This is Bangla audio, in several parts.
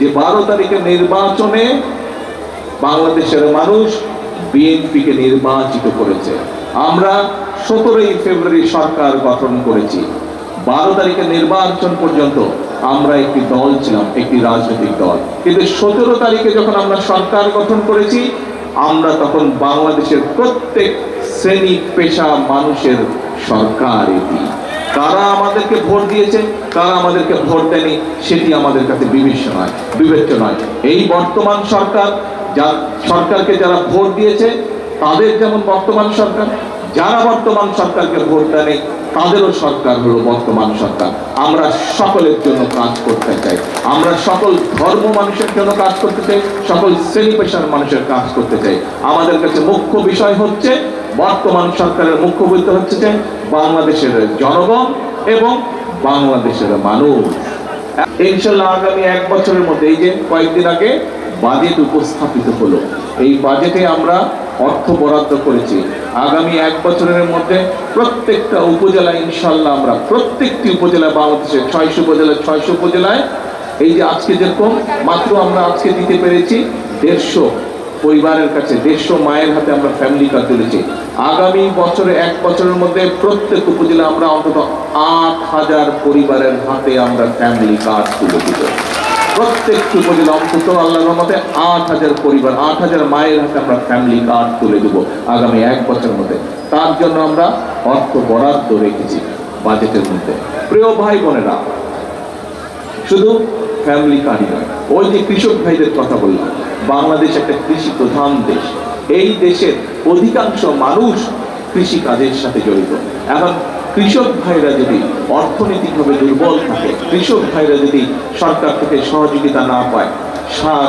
যে 12 তারিখের নির্বাচনে বাংলাদেশের মানুষ বিএনপিকে নির্বাচিত করেছে। আমরা 17 ফেব্রুয়ারি সরকার গঠন করেছি। 12 তারিখের নির্বাচন পর্যন্ত আমরা একটি দল ছিলাম, একটি রাজনৈতিক দল। কিন্তু 17 তারিখে যখন আমরা সরকার গঠন করেছি, আমরা তখন বাংলাদেশের প্রত্যেক শ্রেণী পেশা মানুষের সরকার। এটি কারা আমাদেরকে ভোট দিয়েছে, কারা আমাদেরকে ভোট দেয়নি, সেটি আমাদের কাছে বিবেচ্য নয়। এই বর্তমান সরকার, সরকারকে যারা ভোট দিয়েছে তাদের যেমন বর্তমান সরকার, যারা বর্তমান সরকারকে ভোট দেয়নি তাদেরও সরকার হলো বর্তমান সরকার। আমরা সকলের জন্য কাজ করতে চাই, আমরা সকল ধর্ম মানুষের জন্য কাজ করতে চাই, সকল শ্রেণী পেশার মানুষের কাজ করতে চাই। আমাদের কাছে মুখ্য বিষয় হচ্ছে, বর্তমান সরকারের মুখ্য বলতে হচ্ছে যে বাংলাদেশের জনগণ এবং বাংলাদেশের মানুষ। ইনশাআল্লাহ আগামী 1 বছরের মধ্যে, এই যে কয়েকদিন আগে বাজেট উপস্থাপিত হলো, এই বাজেটে আমরা অর্থ বরাদ্দ করেছি। আগামী 1 বছরের মধ্যে প্রত্যেকটা উপজেলা ইনশাআল্লাহ আমরা প্রত্যেকটি উপজেলা, বাংলাদেশের 600 উপজেলা, 600 উপজেলায় এই যে আজকে যেরকম মাত্র আমরা আজকে দিতে পেরেছি 150 পরিবারের কাছে, 150 মায়ের হাতে আমরা ফ্যামিলি কার্ড তুলেছি। আগামী বছরে 1 বছরের মধ্যে প্রত্যেক উপজেলা আমরা অন্তত 8000 পরিবারের হাতে আমরা ফ্যামিলি কার্ড তুলে দিব। প্রত্যেকটি উপজেলা অন্তত আল্লাহর রহমতে 8000 পরিবার, 8000 মায়ের হাতে আমরা ফ্যামিলি কার্ড তুলে দেব আগামী 1 বছরের মধ্যে। তার জন্য আমরা অর্থ বরাদ্দ রেখেছি বাজেটের মধ্যে। প্রিয় ভাই বোনেরা, শুধু ফ্যামিলি কার্ডই নয়, ওই যে কৃষক ভাইদের কথা বললাম, বাংলাদেশ একটা কৃষি প্রধান দেশ। এই দেশের অধিকাংশ মানুষ কৃষি কাজের সাথে জড়িত। এখন কৃষক ভাইরা যদি অর্থনৈতিকভাবে দুর্বল থাকে, কৃষক ভাইরা যদি সরকার থেকে সহযোগিতা না পায়, সার,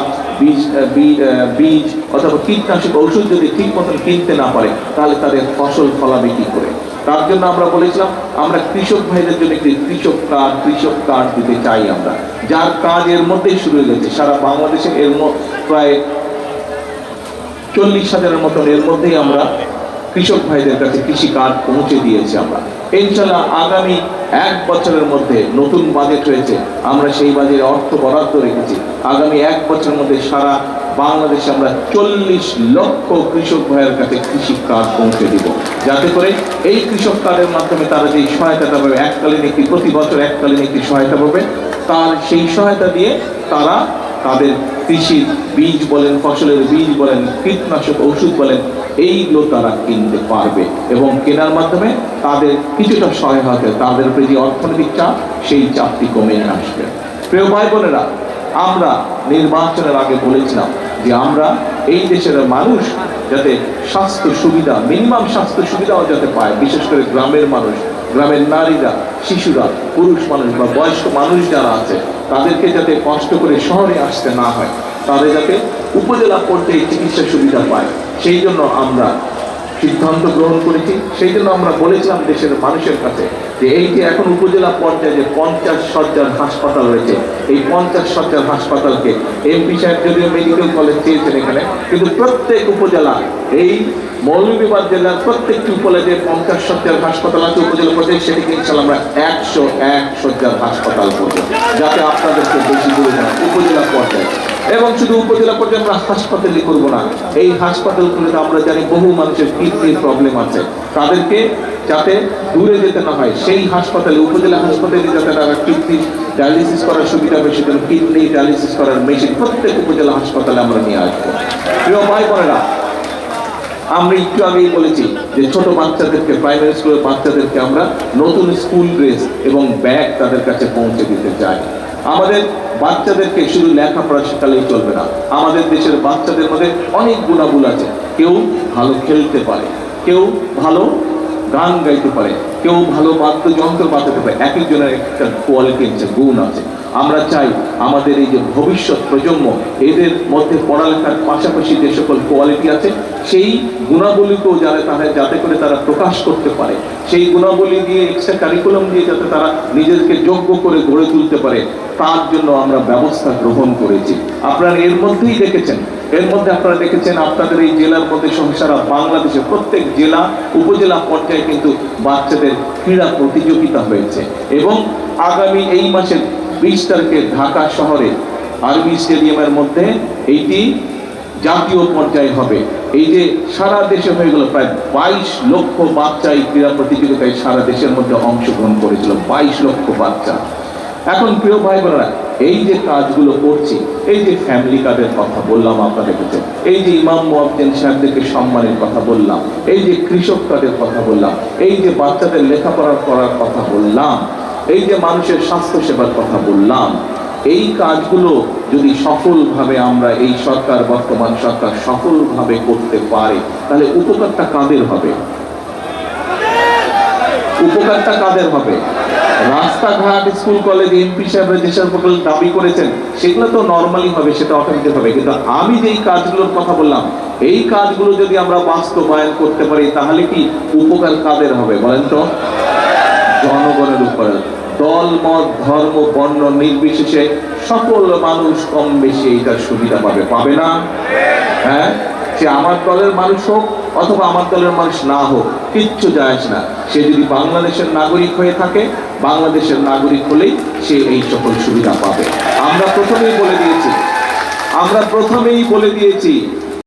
বীজ অথবা কীটনাশক ঔষধ যদি ঠিক মতন কিনতে না পারে, তাহলে তাদের ফসল ফলাবে কি করে? তার জন্য আমরা বলেছিলাম আমরা কৃষক ভাইদের জন্য একটি কৃষক কার্ড দিতে চাই আমরা, যার কাজ এর মধ্যেই শুরু হয়ে গেছে। সারা বাংলাদেশে এর প্রায় 40,000-এর মতন এর মধ্যেই আমরা কৃষক ভাইদের কাছে কৃষি কার্ড পৌঁছে দিয়েছি আমরা। ইনশাআল্লাহ আগামী 1 বছরের মধ্যে নতুন বাজেট হয়েছে, আমরা সেই বাজেটে অর্থ বরাদ্দ রেখেছি। আগামী 1 বছরের মধ্যে সারা বাংলাদেশে আমরা 40 লক্ষ কৃষক ভাইয়ের কাছে কৃষি কার্ড পৌঁছে দিব, যাতে করে এই কৃষক কার্ডের মাধ্যমে তারা যেই সহায়তাটা পাবে, প্রতি বছর এককালীন একটি সহায়তা পাবে, তার সেই সহায়তা দিয়ে তারা তাদের কৃষির বীজ বলেন, ফসলের বীজ বলেন, কীটনাশক ঔষধ বলেন, এইগুলো তারা কিনতে পারবে এবং কেনার মাধ্যমে তাদের কিছুটা সহায়তা, তাদের উপরে যে অর্থনৈতিক চাপ, সেই চাপটি কমে আসবে। প্রিয় ভাই বোনেরা, আমরা নির্বাচনের আগে বলেছিলাম যে আমরা এই দেশের মানুষ যাতে স্বাস্থ্য সুবিধা, মিনিমাম স্বাস্থ্য সুবিধাও যাতে পায়, বিশেষ করে গ্রামের মানুষ, গ্রামের নারীরা, শিশুরা, পুরুষ মানুষ বা বয়স্ক মানুষ যারা আছে, তাদেরকে যাতে কষ্ট করে শহরে আসতে না হয়, তাদের যাতে উপজেলা পর্যায়ে চিকিৎসা সুবিধা পায়, সেই জন্য আমরা সিদ্ধান্ত গ্রহণ করেছি। সেই জন্য আমরা বলেছিলাম দেশের মানুষের কাছে যে এই যে এখন উপজেলা পর্যায়ে যে 50 শয্যার হাসপাতাল রয়েছে, এই 50 শয্যার হাসপাতালকে এমপি সাহেব যদিও মেডিকেল কলেজ চেয়েছেন এখানে, কিন্তু প্রত্যেক উপজেলা, এই মৌলভীবাজার জেলার প্রত্যেকটি উপজেলায় 50 শয্যার হাসপাতাল আছে উপজেলা পর্যায়ে, সেটিকে ইনশাআল্লাহ আমরা 101 শয্যার হাসপাতাল করব, যাতে আপনাদেরকে বেশি দূরে না, উপজেলা পর্যায়ে। এবং শুধু উপজেলা পর্যায়ে আমরা হাসপাতালই করবো না, এই হাসপাতালগুলোতে আমরা জানি বহু মানুষের কিডনির প্রবলেম আছে, তাদেরকে যাতে দূরে যেতে না হয়, সেই হাসপাতালে, উপজেলা হাসপাতালে যাতে তারা কিডনি ডায়ালিসিস করার সুবিধা হবে, সেজন্য কিডনি ডায়ালিসিস করার মেশিন প্রত্যেক উপজেলা হাসপাতালে আমরা নিয়ে আসবো। প্রিয় ভাই বোনেরা, আমরা একটু আগেই বলেছি যে ছোট বাচ্চাদেরকে, প্রাইমারি স্কুলের বাচ্চাদেরকে আমরা নতুন স্কুল ড্রেস এবং ব্যাগ তাদের কাছে পৌঁছে দিতে চাই। আমাদের বাচ্চাদেরকে শুধু লেখাপড়া শেখালেই চলবে না, আমাদের দেশের বাচ্চাদের মধ্যে অনেক গুণাগুণ আছে। কেউ ভালো খেলতে পারে, কেউ ভালো গান গাইতে পারে, কেউ ভালো বাদ্যযন্ত্র বাজাতে পারে, এক একজনের একটা কোয়ালিটি আছে, গুণ আছে। আমরা চাই আমাদের এই যে ভবিষ্যৎ প্রজন্ম, এদের মধ্যে পড়ালেখার পাশাপাশি যে সকল কোয়ালিটি আছে, সেই গুণাবলীকেও যাতে করে তারা প্রকাশ করতে পারে, সেই গুণাবলী দিয়ে এক্সট্রা কারিকুলাম দিয়ে যাতে তারা নিজেদেরকে যোগ্য করে গড়ে তুলতে পারে, তার জন্য আমরা ব্যবস্থা গ্রহণ করেছি। আপনারা এর মধ্যেই দেখেছেন, আপনারা দেখেছেন আপনাদের এই জেলার মধ্যে সারা বাংলাদেশে প্রত্যেক জেলা, উপজেলা পর্যায়ে কিন্তু বাচ্চাদের ক্রীড়া প্রতিযোগিতা হয়েছে এবং আগামী এই মাসের 20 তারিখে ঢাকা শহরে আর্মি স্টেডিয়ামের মধ্যে এইটি জাতীয় পর্যায়ে হবে। এই যে সারা দেশে হয়ে গেল, প্রায় 22 লক্ষ বাচ্চা এই ক্রীড়া প্রতিযোগিতায় সারা দেশের মধ্যে অংশগ্রহণ করেছিল, 22 লক্ষ বাচ্চা। এখন প্রিয় ভাই বোনেরা, এই যে কাজগুলো করছি, এই যে ফ্যামিলি কার্ডের কথা বললাম আপনাদের কাছে, এই যে ইমাম মুয়াজ্জিন সাহেবদেরকে সম্মানের কথা বললাম, এই যে কৃষক কার্ডের কথা বললাম, এই যে বাচ্চাদের লেখাপড়া করার কথা বললাম, এই যে মানুষের স্বাস্থ্য সেবার কথা বললাম, এই কাজগুলো যদি সফলভাবে আমরা এই সরকার, বর্তমান সরকার সফলভাবে করতে পারে, তাহলে উপকারটা কাদের হবে? উপকারটা কাদের হবে? রাস্তাঘাট, স্কুল কলেজ, এমপি সাহেবরা যেসব প্রকল্প দাবি করেছেন সেগুলো তো নর্মালি হবে, সেটা অটোমেটিক হবে। কিন্তু আমি যেই কাজগুলোর কথা বললাম, এই কাজগুলো যদি আমরা বাস্তবায়ন করতে পারি, তাহলে কি উপকার কাদের হবে বলেন তো? জনগণের উপরে। দল, মত, ধর্ম, বর্ণ নির্বিশেষে সকল মানুষ কম বেশি এইটার সুবিধা পাবে, পাবে না? হ্যাঁ, সে আমার দলের মানুষ হোক অথবা আমার দলের মানুষ না হোক, কিচ্ছু যায় আসে না। সে যদি বাংলাদেশের নাগরিক হয়ে থাকে, বাংলাদেশের নাগরিক হলেই সে এই সকল সুবিধা পাবে। আমরা প্রথমেই বলে দিয়েছি